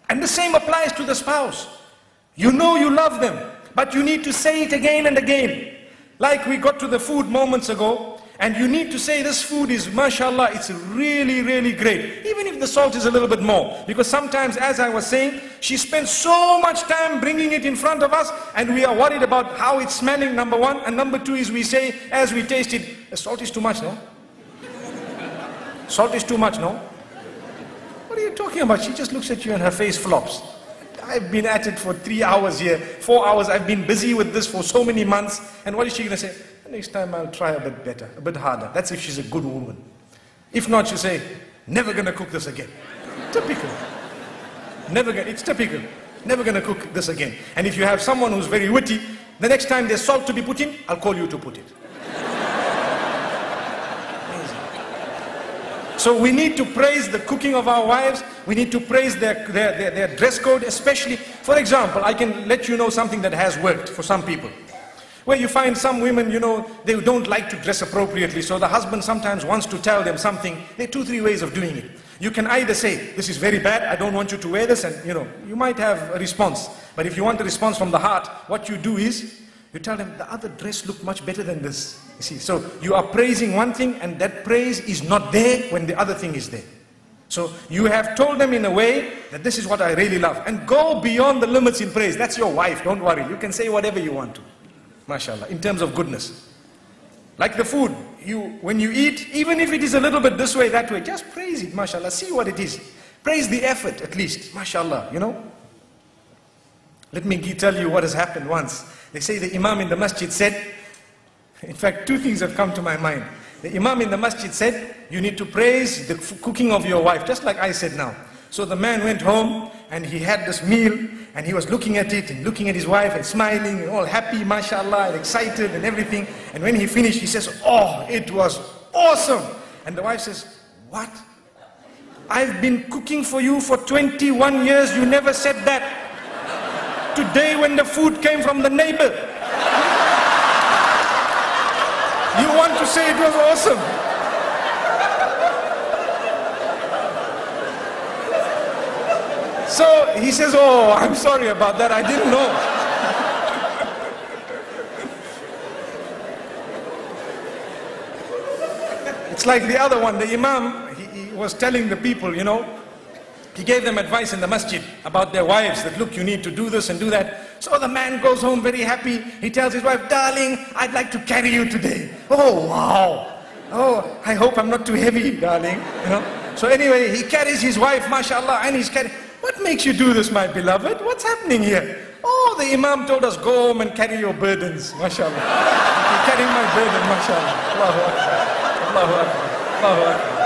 And the same applies to the spouse. You know you love them, but you need to say it again and again. Like we got to the food moments ago, and you need to say this food is, mashallah, it's really, really great. Even if the salt is a little bit more. Because sometimes, as I was saying, she spends so much time bringing it in front of us, and we are worried about how it's smelling, number one. And number two is we say, as we taste it, the salt is too much, no? Salt is too much, no? What are you talking about? She just looks at you and her face flops. I've been at it for 3 hours here, 4 hours. I've been busy with this for so many months. And what is she going to say? Next time I'll try a bit better, a bit harder. That's if she's a good woman. If not, she'll say, never going to cook this again. Typical. It's typical. Never going to cook this again. And if you have someone who's very witty, the next time there's salt to be put in, I'll call you to put it. So we need to praise the cooking of our wives. We need to praise their dress code, especially. For example, I can let you know something that has worked for some people. Where you find some women, you know, they don't like to dress appropriately. So the husband sometimes wants to tell them something. There are 2, 3 ways of doing it. You can either say, this is very bad, I don't want you to wear this, and you know, you might have a response. But if you want a response from the heart, what you do is, you tell them, the other dress looked much better than this. You see, so you are praising one thing, and that praise is not there when the other thing is there. So you have told them in a way that this is what I really love. And go beyond the limits in praise. That's your wife, don't worry. You can say whatever you want to. MashaAllah, in terms of goodness. Like the food, when you eat, even if it is a little bit this way, that way, just praise it, MashaAllah, see what it is. Praise the effort at least, MashaAllah, you know. Let me tell you what has happened once. They say the Imam in the masjid said, in fact 2 things have come to my mind. The Imam in the masjid said, you need to praise the cooking of your wife, just like I said now. So the man went home and he had this meal and he was looking at it and looking at his wife and smiling and all happy, mashallah, and excited and everything. And when he finished, he says, oh, it was awesome. And the wife says, what? I've been cooking for you for 21 years, you never said that. Today when the food came from the neighbor, you want to say it was awesome. So he says, oh, I'm sorry about that, I didn't know. It's like the other one, the Imam, he was telling the people, you know, he gave them advice in the masjid about their wives, that look, you need to do this and do that. So the man goes home very happy. He tells his wife, darling, I'd like to carry you today. Oh, wow. Oh, I hope I'm not too heavy, darling. You know. So anyway, he carries his wife, mashallah, and he's carrying. What makes you do this, my beloved? What's happening here? Oh, the Imam told us, go home and carry your burdens, mashallah. You're carrying my burden, mashallah. Allahu Akbar. Allahu Akbar. Allahu Akbar.